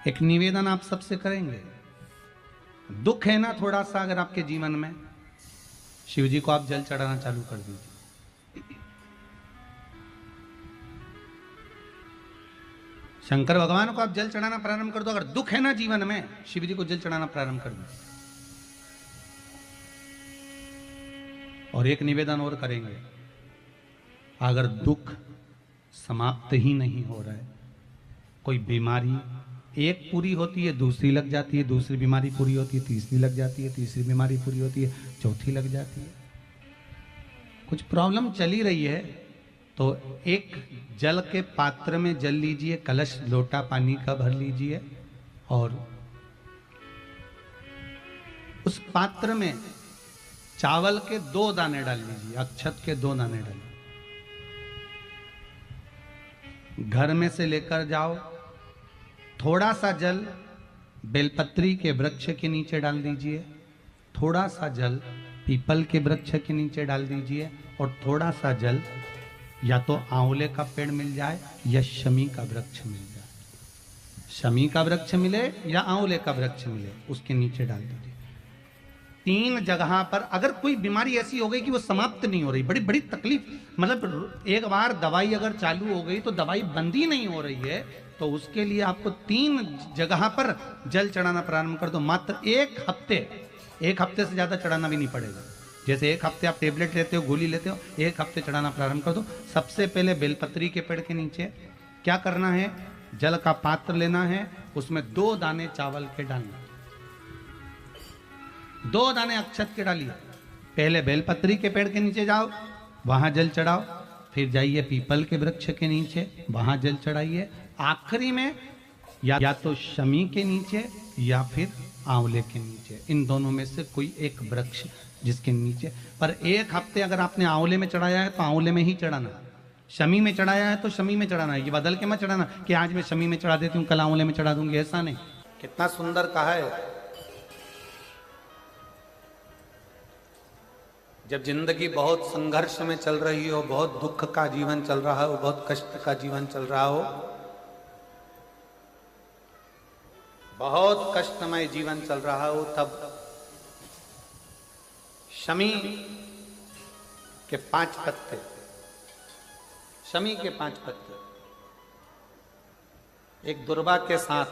एक निवेदन आप सबसे करेंगे। दुख है ना थोड़ा सा अगर आपके जीवन में, शिव जी को आप जल चढ़ाना चालू कर दीजिए। शंकर भगवान को आप जल चढ़ाना प्रारंभ कर दो। अगर दुख है ना जीवन में, शिव जी को जल चढ़ाना प्रारंभ कर दो। और एक निवेदन और करेंगे, अगर दुख समाप्त ही नहीं हो रहा है, कोई बीमारी एक पूरी होती है दूसरी लग जाती है, दूसरी बीमारी पूरी होती है तीसरी लग जाती है, तीसरी बीमारी पूरी होती है चौथी लग जाती है, कुछ प्रॉब्लम चली रही है, तो एक जल के पात्र में जल लीजिए, कलश लोटा पानी का भर लीजिए और उस पात्र में चावल के 2 दाने डाल लीजिए, अक्षत के 2 दाने डालिए। घर में से लेकर जाओ, थोड़ा सा जल बेलपत्री के वृक्ष के नीचे डाल दीजिए, थोड़ा सा जल पीपल के वृक्ष के नीचे डाल दीजिए और थोड़ा सा जल या तो आंवले का पेड़ मिल जाए या शमी का वृक्ष मिल जाए, शमी का वृक्ष मिले या आंवले का वृक्ष मिले, उसके नीचे डाल दीजिए। 3 जगह पर अगर कोई बीमारी ऐसी हो गई कि वो समाप्त नहीं हो रही, बड़ी बड़ी तकलीफ, मतलब एक बार दवाई अगर चालू हो गई तो दवाई बंद ही नहीं हो रही है, तो उसके लिए आपको 3 जगह पर जल चढ़ाना प्रारंभ कर दो। मात्र 1 हफ्ते से ज्यादा चढ़ाना भी नहीं पड़ेगा। जैसे 1 हफ्ते आप टेबलेट लेते हो, गोली लेते हो, 1 हफ्ते चढ़ाना प्रारंभ कर दो। सबसे पहले बेलपत्री के पेड़ के नीचे क्या करना है, जल का पात्र लेना है, उसमें 2 दाने चावल के डालना, 2 दाने अक्षत के डालिए। पहले बेलपत्री के पेड़ के नीचे जाओ, वहां जल चढ़ाओ, फिर जाइए पीपल के वृक्ष के नीचे, वहां जल चढ़ाइए, आखिरी में या तो शमी के नीचे या फिर आंवले के नीचे, इन दोनों में से कोई एक वृक्ष जिसके नीचे। पर 1 हफ्ते अगर आपने आंवले में चढ़ाया है तो आंवले में ही चढ़ाना, शमी में चढ़ाया है तो शमी में चढ़ाना है। ये बदल के मत चढ़ाना कि आज मैं शमी में चढ़ा देती हूँ कल आंवले में चढ़ा दूंगी, ऐसा नहीं। कितना सुंदर कहा है। जब जिंदगी बहुत संघर्ष में चल रही हो, बहुत दुख का जीवन चल रहा हो, बहुत कष्ट का जीवन चल रहा हो, बहुत कष्टमय जीवन चल रहा हो, तब शमी के 5 पत्ते, शमी के 5 पत्ते, एक दुर्वा के साथ,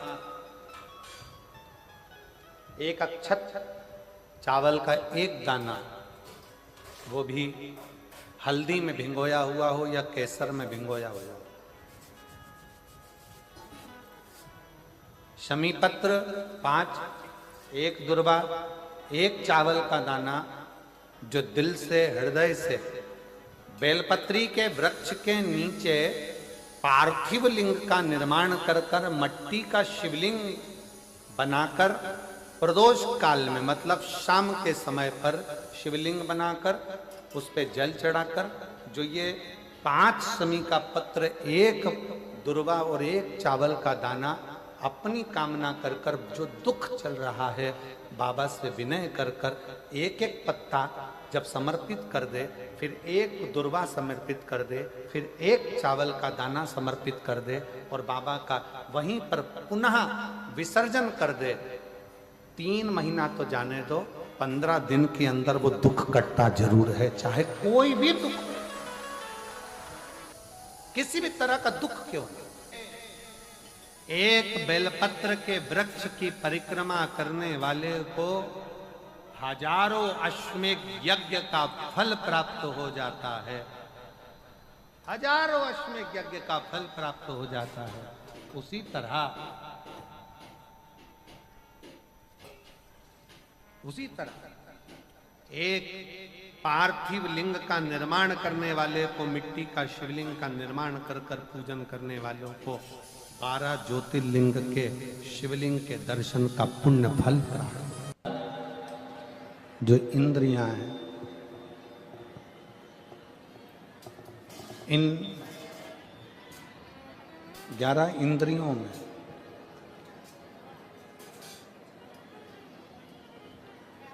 एक अक्षत चावल का 1 दाना, वो भी हल्दी में भिंगोया हुआ हो या केसर में भिंगोया हुआ हो, शमी पत्र 5, 1 दुर्वा, 1 चावल का दाना, जो दिल से हृदय से बेलपत्री के वृक्ष के नीचे पार्थिव लिंग का निर्माण कर कर मट्टी का शिवलिंग बनाकर प्रदोष काल में, मतलब शाम के समय पर शिवलिंग बनाकर उस पे जल चढ़ाकर, जो ये 5 शमी का पत्र, 1 दुर्वा और 1 चावल का दाना, अपनी कामना कर कर जो दुख चल रहा है बाबा से विनय कर कर 1-1 पत्ता जब समर्पित कर दे, फिर 1 दुर्वा समर्पित कर दे, फिर 1 चावल का दाना समर्पित कर दे और बाबा का वहीं पर पुनः विसर्जन कर दे। 3 महीना तो जाने दो, 15 दिन के अंदर वो दुख कटता जरूर है, चाहे कोई भी दुख, किसी भी तरह का दुख क्यों नहीं। 1 बेलपत्र के वृक्ष की परिक्रमा करने वाले को हजारों अश्वमेध यज्ञ का फल प्राप्त हो जाता है, हजारों अश्वमेध यज्ञ का फल प्राप्त हो जाता है। उसी तरह एक पार्थिव लिंग का निर्माण करने वाले को, मिट्टी का शिवलिंग का निर्माण कर कर पूजन करने वालों को 12 ज्योतिर्लिंग के शिवलिंग के दर्शन का पुण्य फल प्राप्त। जो इंद्रियां हैं, इन 11 इंद्रियों में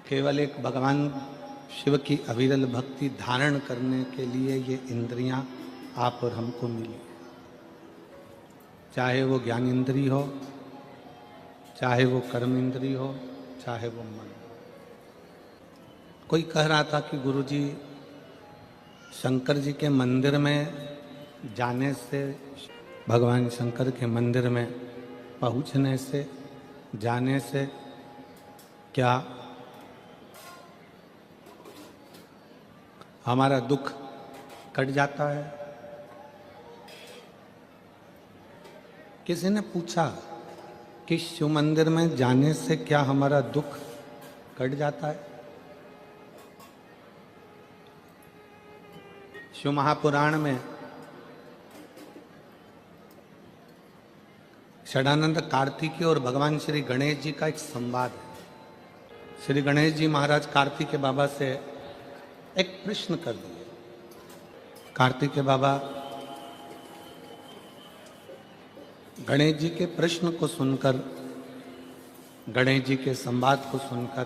केवल एक भगवान शिव की अविरल भक्ति धारण करने के लिए ये इंद्रियां आप और हमको मिली, चाहे वो ज्ञान इंद्री हो, चाहे वो कर्म इंद्री हो, चाहे वो मन। कोई कह रहा था कि गुरुजी, शंकर जी के मंदिर में जाने से, भगवान शंकर के मंदिर में पहुंचने से, जाने से क्या हमारा दुख कट जाता है? किसी ने पूछा कि शिव मंदिर में जाने से क्या हमारा दुख कट जाता है? शिव महापुराण में षडानंद कार्तिकेय और भगवान श्री गणेश जी का एक संवाद है। श्री गणेश जी महाराज कार्तिकेय बाबा से एक प्रश्न कर दिए। कार्तिकेय बाबा गणेश जी के प्रश्न को सुनकर, गणेश जी के संवाद को सुनकर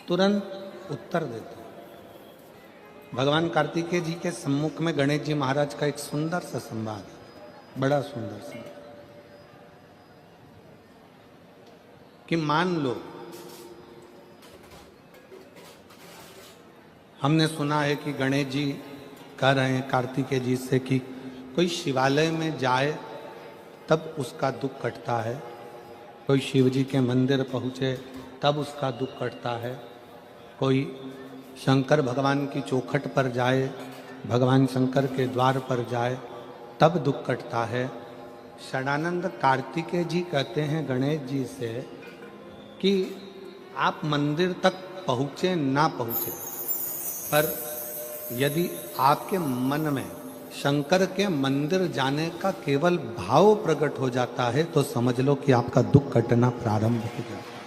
तुरंत उत्तर देते हैं। भगवान कार्तिकेय जी के सम्मुख में गणेश जी महाराज का एक सुंदर सा संवाद है, बड़ा सुंदर संवाद, कि मान लो हमने सुना है कि गणेश जी कह रहे हैं कार्तिकेय जी से कि कोई शिवालय में जाए तब उसका दुख कटता है, कोई शिव जी के मंदिर पहुँचे तब उसका दुख कटता है, कोई शंकर भगवान की चौखट पर जाए, भगवान शंकर के द्वार पर जाए तब दुख कटता है। षडानंद कार्तिकेय जी कहते हैं गणेश जी से कि आप मंदिर तक पहुँचे ना पहुँचे, पर यदि आपके मन में शंकर के मंदिर जाने का केवल भाव प्रकट हो जाता है तो समझ लो कि आपका दुख कटना प्रारंभ हो जाता है।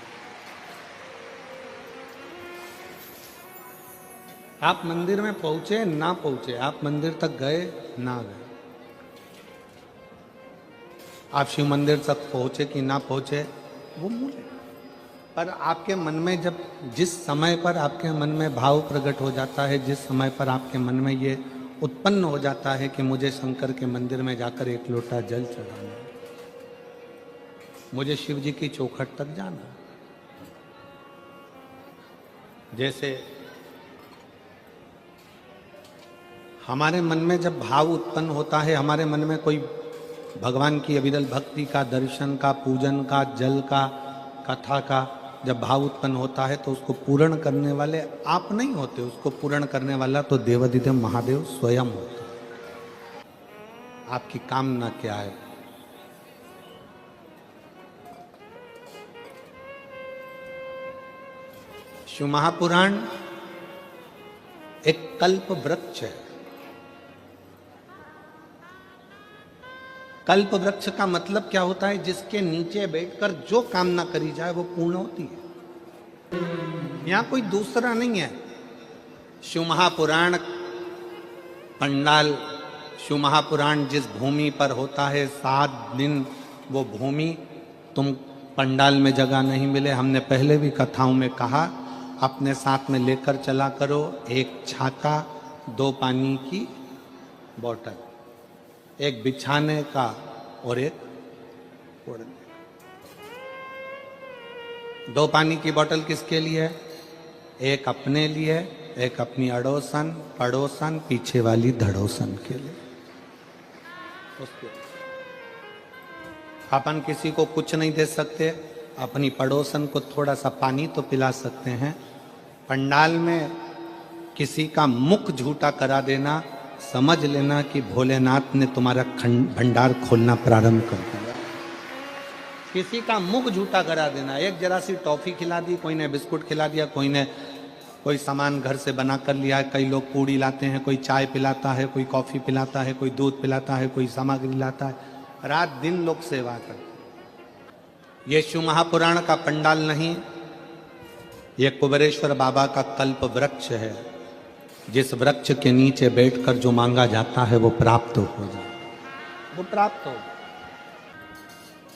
आप मंदिर में पहुंचे ना पहुंचे, आप मंदिर तक गए ना गए, आप शिव मंदिर तक पहुंचे कि ना पहुंचे वो मूल है। पर आपके मन में जब, जिस समय पर आपके मन में भाव प्रकट हो जाता है, जिस समय पर आपके मन में ये उत्पन्न हो जाता है कि मुझे शंकर के मंदिर में जाकर एक लोटा जल चढ़ाना, मुझे शिव जी की चौखट तक जाना, जैसे हमारे मन में जब भाव उत्पन्न होता है, हमारे मन में कोई भगवान की अविरल भक्ति का, दर्शन का, पूजन का, जल का, कथा का जब भाव उत्पन्न होता है तो उसको पूर्ण करने वाले आप नहीं होते, उसको पूर्ण करने वाला तो देवाधिदेव महादेव स्वयं होता है। आपकी कामना क्या है? शिव महापुराण एक कल्प वृक्ष है। कल्प वृक्ष का मतलब क्या होता है? जिसके नीचे बैठकर जो कामना करी जाए वो पूर्ण होती है। यहां कोई दूसरा नहीं है। शिव महापुराण पंडाल, शिव महापुराण जिस भूमि पर होता है 7 दिन वो भूमि तुम पंडाल में जगह नहीं मिले, हमने पहले भी कथाओं में कहा, अपने साथ में लेकर चला करो एक छाता, 2 पानी की बोतल, एक बिछाने का और एक ओढ़ने का। 2 पानी की बोतल किसके लिए? एक अपने लिए, एक अपनी अड़ोसन पड़ोसन पीछे वाली धड़ोसन के लिए। उसके अपन किसी को कुछ नहीं दे सकते, अपनी पड़ोसन को थोड़ा सा पानी तो पिला सकते हैं। पंडाल में किसी का मुख झूठा करा देना, समझ लेना कि भोलेनाथ ने तुम्हारा भंडार खोलना प्रारंभ कर दिया। किसी का मुख झूठा करा देना, एक जरा सी टॉफी खिला दी, कोई ने बिस्कुट खिला दिया, कोई ने कोई सामान घर से बना कर लिया है, कई लोग पूड़ी लाते हैं, कोई चाय पिलाता है, कोई कॉफी पिलाता है, कोई दूध पिलाता है, कोई सामग्री लाता है, रात दिन लोग सेवा करते। ये शिव महापुराण का पंडाल नहीं, ये कुबेरेश्वर बाबा का कल्प वृक्ष है, जिस वृक्ष के नीचे बैठकर जो मांगा जाता है वो प्राप्त हो जाए, वो प्राप्त हो।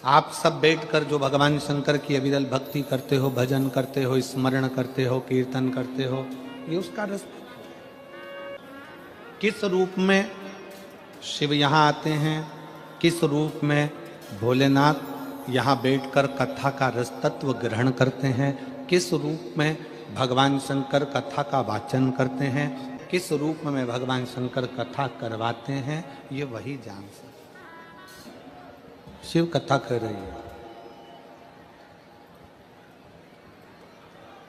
आप सब बैठकर जो भगवान शंकर की अविरल भक्ति करते हो, भजन करते हो, स्मरण करते हो, कीर्तन करते हो, ये उसका रास्ता। किस रूप में शिव यहाँ आते हैं, किस रूप में भोलेनाथ यहाँ बैठकर कथा का रस तत्व ग्रहण करते हैं, किस रूप में भगवान शंकर कथा का वाचन करते हैं, किस रूप में भगवान शंकर कथा करवाते हैं, ये वही जान सकते। शिव कथा कर रही है।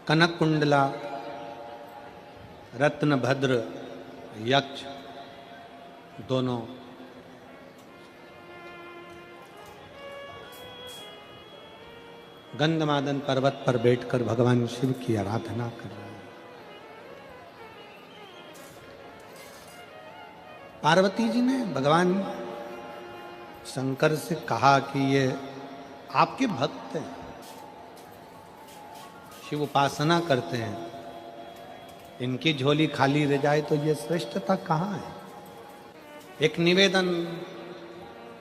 कनक कुंडला, रत्नभद्र, यक्ष दोनों गंधमादन पर्वत पर बैठकर भगवान शिव की आराधना कर रहे हैं। पार्वती जी ने भगवान शंकर से कहा कि ये आपके भक्त हैं, शिव उपासना करते हैं, इनकी झोली खाली रह जाए तो ये श्रेष्ठता कहाँ है। एक निवेदन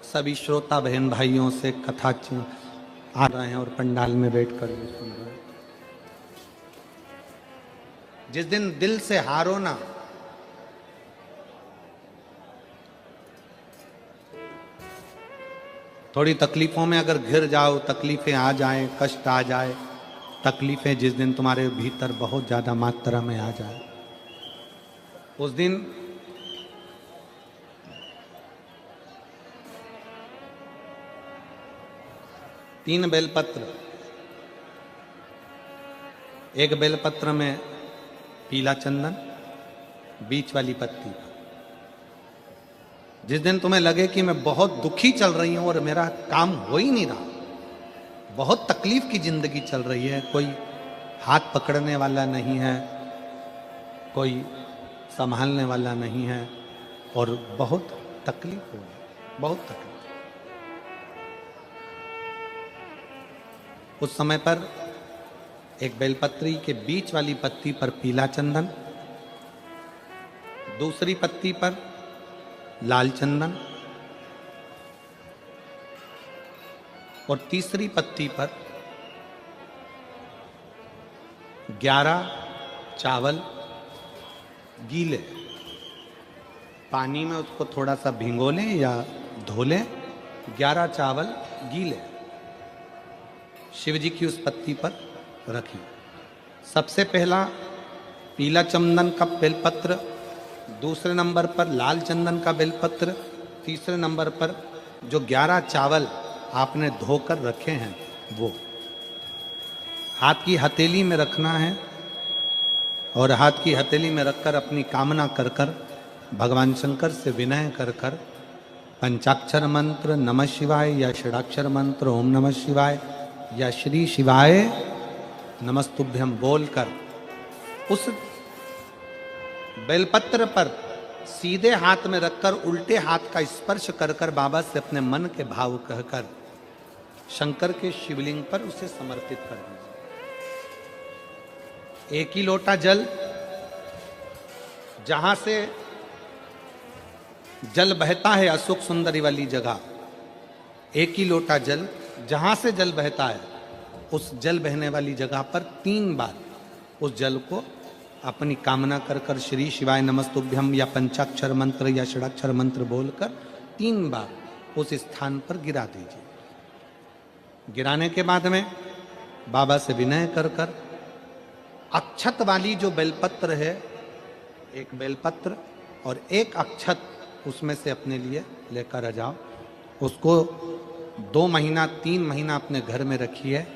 सभी श्रोता बहन भाइयों से, कथा आ रहे हैं और पंडाल में बैठकर भी सुन रहे हैं। जिस दिन दिल से हारो ना, थोड़ी तकलीफों में अगर घिर जाओ, तकलीफें आ जाएं, कष्ट आ जाए, तकलीफें जिस दिन तुम्हारे भीतर बहुत ज्यादा मात्रा में आ जाए, उस दिन तीन बेलपत्र, एक बेलपत्र में पीला चंदन, बीच वाली पत्ती। जिस दिन तुम्हें लगे कि मैं बहुत दुखी चल रही हूं और मेरा काम हो ही नहीं रहा, बहुत तकलीफ की जिंदगी चल रही है, कोई हाथ पकड़ने वाला नहीं है, कोई संभालने वाला नहीं है और बहुत तकलीफ हो रही, बहुत तकलीफ। उस समय पर एक बेलपत्री के बीच वाली पत्ती पर पीला चंदन, दूसरी पत्ती पर लाल चंदन और तीसरी पत्ती पर 11 चावल गीले, पानी में उसको थोड़ा सा भिगो लें या धो लें, 11 चावल गीले शिव जी की उस पत्ती पर रखी। सबसे पहला पीला चंदन का बेलपत्र, दूसरे नंबर पर लाल चंदन का बेलपत्र, तीसरे नंबर पर जो 11 चावल आपने धोकर रखे हैं वो हाथ की हथेली में रखना है और हाथ की हथेली में रखकर अपनी कामना कर कर भगवान शंकर से विनय कर कर पंचाक्षर मंत्र नमः शिवाय या षडाक्षर मंत्र ओम नमः शिवाय या श्री शिवाय नमस्तुभ्यम बोलकर उस बेलपत्र पर सीधे हाथ में रखकर उल्टे हाथ का स्पर्श कर कर बाबा से अपने मन के भाव कहकर शंकर के शिवलिंग पर उसे समर्पित कर दीजिए। एक ही लोटा जल, जहां से जल बहता है अशोक सुंदरी वाली जगह, एक ही लोटा जल जहां से जल बहता है उस जल बहने वाली जगह पर 3 बार उस जल को अपनी कामना कर कर श्री शिवाय नमस्तुभ्यम या पंचाक्षर मंत्र या षडाक्षर मंत्र बोलकर 3 बार उस स्थान पर गिरा दीजिए। गिराने के बाद में बाबा से विनय कर कर अक्षत वाली जो बेलपत्र है, एक बेलपत्र और एक अक्षत उसमें से अपने लिए लेकर आ जाओ। उसको 2 महीना 3 महीना अपने घर में रखिए।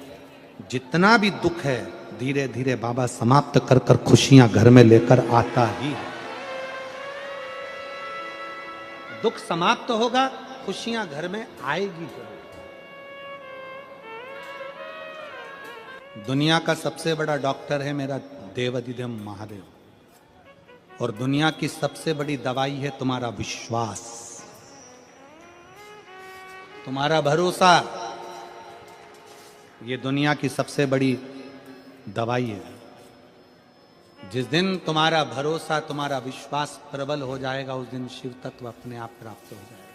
जितना भी दुख है धीरे धीरे बाबा समाप्त कर कर खुशियां घर में लेकर आता ही है। दुख समाप्त होगा, खुशियां घर में आएगी जरूर। दुनिया का सबसे बड़ा डॉक्टर है मेरा देवाधिदेव महादेव, और दुनिया की सबसे बड़ी दवाई है तुम्हारा विश्वास, तुम्हारा भरोसा। ये दुनिया की सबसे बड़ी दवाई है। जिस दिन तुम्हारा भरोसा, तुम्हारा विश्वास प्रबल हो जाएगा, उस दिन शिव तत्व अपने आप प्राप्त हो जाएगा।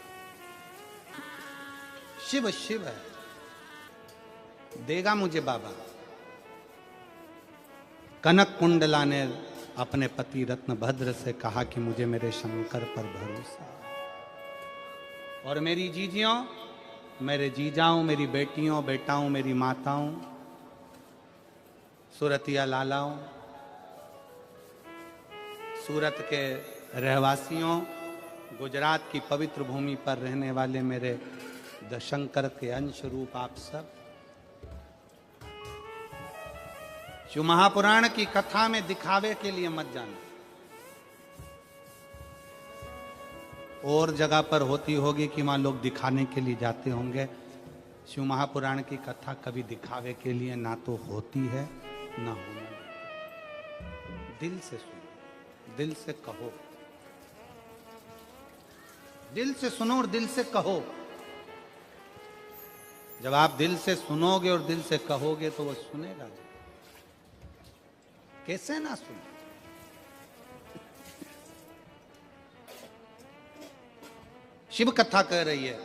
शिव शिव है, देगा मुझे बाबा। कनक कुंडला ने अपने पति रत्नभद्र से कहा कि मुझे मेरे शंकर पर भरोसा, और मेरी जीजियों मेरे जीजाओं, मेरी बेटियों, बेटाओं, मेरी माताओं, सूरतिया लालाओं, सूरत के रहवासियों, गुजरात की पवित्र भूमि पर रहने वाले मेरे दशंकर के अंश रूप आप सब, शिव महापुराण की कथा में दिखावे के लिए मत जाना। और जगह पर होती होगी कि वहां लोग दिखाने के लिए जाते होंगे। शिव महापुराण की कथा कभी दिखावे के लिए ना तो होती है ना होना। दिल से सुनो, दिल से कहो, दिल से सुनो और दिल से कहो। जब आप दिल से सुनोगे और दिल से कहोगे तो वो सुनेगा। कैसे ना सुने? शिव कथा कह रही है,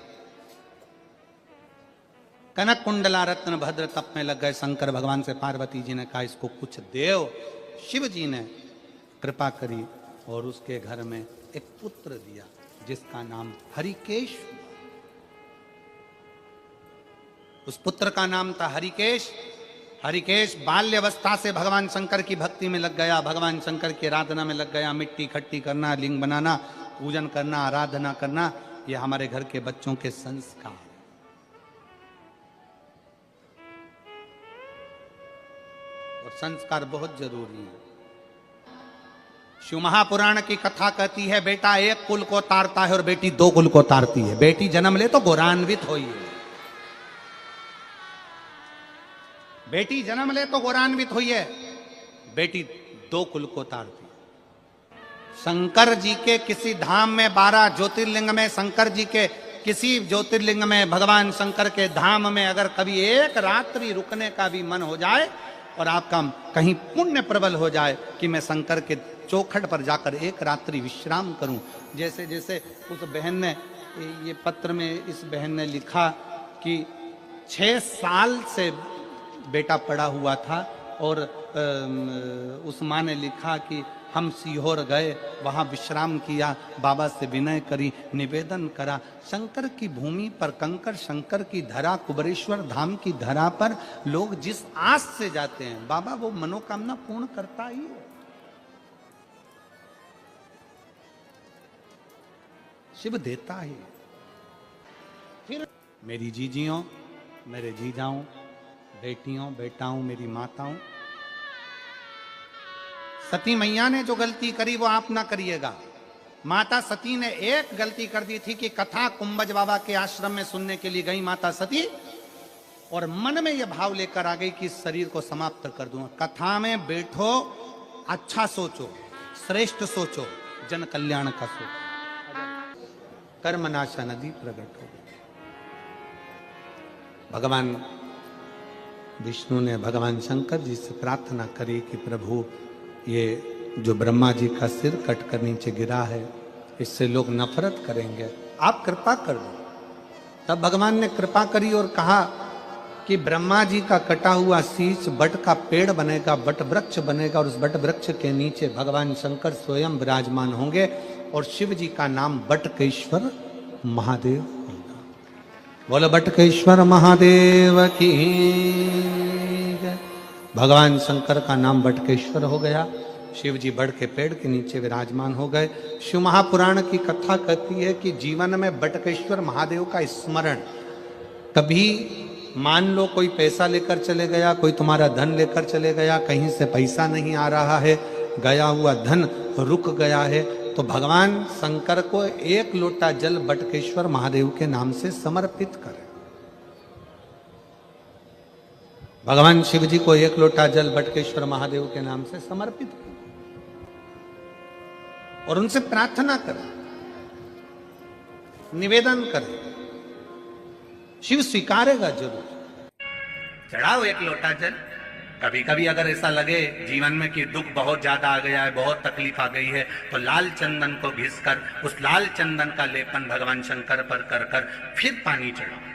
कनक कुंडला रत्न भद्र तप में लग गए शंकर भगवान से पार्वती जी ने कहा इसको कुछ देव। शिव जी ने कृपा करी और उसके घर में एक पुत्र दिया जिसका नाम हरिकेश। उस पुत्र का नाम था हरिकेश। हरिकेश बाल्यवस्था से भगवान शंकर की भक्ति में लग गया, भगवान शंकर की आराधना में लग गया। मिट्टी इकट्ठी करना, लिंग बनाना, पूजन करना, आराधना करना, ये हमारे घर के बच्चों के संस्कार। और संस्कार बहुत जरूरी है। शिव महापुराण की कथा कहती है बेटा एक कुल को तारता है और बेटी दो कुल को तारती है। बेटी जन्म ले तो गौरान्वित होई है। बेटी जन्म ले तो गौरान्वित हुई है, बेटी दो कुल को तारती। शंकर जी के किसी धाम में 12 ज्योतिर्लिंग में, शंकर जी के किसी ज्योतिर्लिंग में, भगवान शंकर के धाम में अगर कभी एक रात्रि रुकने का भी मन हो जाए और आपका कहीं पुण्य प्रबल हो जाए कि मैं शंकर के चौखट पर जाकर एक रात्रि विश्राम करूं। जैसे जैसे उस बहन ने ये पत्र में इस बहन ने लिखा कि 6 साल से बेटा पड़ा हुआ था और उस माँ ने लिखा कि हम सीहोर गए, वहाँ विश्राम किया, बाबा से विनय करी, निवेदन करा। शंकर की भूमि पर, कंकर शंकर की धरा, कुबरेश्वर धाम की धरा पर लोग जिस आस से जाते हैं बाबा वो मनोकामना पूर्ण करता ही है। शिव देता ही। फिर मेरी जीजियों, मेरे जीजाओं, बेटियों, बेटाओं, मेरी माताओं, सती मैया ने जो गलती करी वो आप ना करिएगा। माता सती ने एक गलती कर दी थी कि कथा कुंभज बाबा के आश्रम में सुनने के लिए गई माता सती और मन में यह भाव लेकर आ गई कि इस शरीर को समाप्त कर दूंगा। कथा में बैठो, अच्छा सोचो, श्रेष्ठ सोचो, जन कल्याण का सोचो। कर्मनाशा नदी प्रकट हो गई। भगवान विष्णु ने भगवान शंकर जी से प्रार्थना करी कि प्रभु ये जो ब्रह्मा जी का सिर कट कर नीचे गिरा है इससे लोग नफरत करेंगे, आप कृपा कर दो। तब भगवान ने कृपा करी और कहा कि ब्रह्मा जी का कटा हुआ शीश बट का पेड़ बनेगा, बट वृक्ष बनेगा और उस बट वृक्ष के नीचे भगवान शंकर स्वयं विराजमान होंगे और शिव जी का नाम बटकेश्वर महादेव होगा। बोलो बटकेश्वर महादेव की। भगवान शंकर का नाम बटकेश्वर हो गया। शिव जी बड़ के पेड़ के नीचे विराजमान हो गए। शिव महापुराण की कथा कहती है कि जीवन में बटकेश्वर महादेव का स्मरण, कभी मान लो कोई पैसा लेकर चले गया, कोई तुम्हारा धन लेकर चले गया, कहीं से पैसा नहीं आ रहा है, गया हुआ धन रुक गया है, तो भगवान शंकर को एक लोटा जल बटकेश्वर महादेव के नाम से समर्पित करें। भगवान शिव जी को एक लोटा जल बटकेश्वर महादेव के नाम से समर्पित करें और उनसे प्रार्थना करें, निवेदन करें। शिव स्वीकारेगा जरूर। चढ़ाओ एक लोटा जल। कभी कभी अगर ऐसा लगे जीवन में कि दुख बहुत ज्यादा आ गया है, बहुत तकलीफ आ गई है, तो लाल चंदन को घिसकर उस लाल चंदन का लेपन भगवान शंकर पर कर कर फिर पानी चढ़ाओ।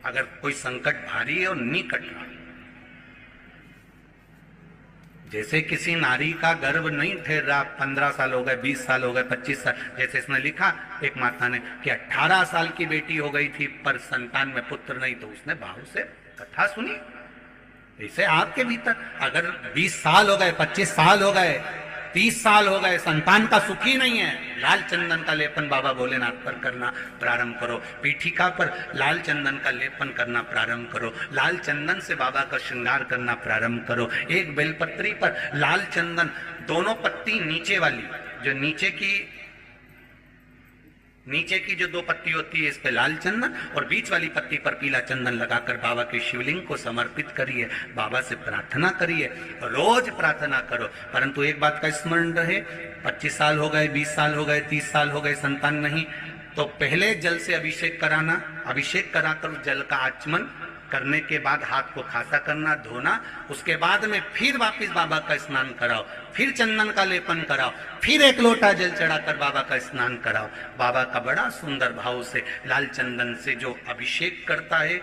अगर कोई संकट भारी है और नहीं कट रहा, जैसे किसी नारी का गर्भ नहीं ठहर रहा, 15 साल हो गए, 20 साल हो गए, 25 साल, जैसे इसने लिखा एक माता ने कि 18 साल की बेटी हो गई थी पर संतान में पुत्र नहीं, तो उसने भाव से कथा सुनी। ऐसे आपके भीतर अगर 20 साल हो गए, 25 साल हो गए, 30 साल हो गए, संतान का सुख ही नहीं है, लाल चंदन का लेपन बाबा भोलेनाथ पर करना प्रारंभ करो। पीठिका पर लाल चंदन का लेपन करना प्रारंभ करो। लाल चंदन से बाबा का श्रृंगार करना प्रारंभ करो। एक बेलपत्री पर लाल चंदन, दोनों पत्ती नीचे वाली, जो नीचे की जो 2 पत्ती होती है, इस पे लाल चंदन, और बीच वाली पत्ती पर पीला चंदन लगाकर बाबा के शिवलिंग को समर्पित करिए। बाबा से प्रार्थना करिए, रोज प्रार्थना करो। परंतु एक बात का स्मरण रहे, 25 साल हो गए, 20 साल हो गए, 30 साल हो गए, संतान नहीं, तो पहले जल से अभिषेक कराना। अभिषेक कराकर उस जल का आचमन करने के बाद हाथ को खासा करना, धोना। उसके बाद में फिर वापस बाबा का स्नान कराओ, फिर चंदन का लेपन कराओ, फिर 1 लोटा जल चढ़ाकर बाबा का स्नान कराओ। बाबा का बड़ा सुंदर भाव से लाल चंदन से जो अभिषेक करता है,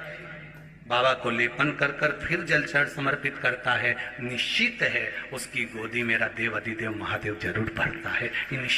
बाबा को लेपन कर कर फिर जल चढ़ समर्पित करता है, निश्चित है उसकी गोदी मेरा देव अधिदेव महादेव जरूर भरता है।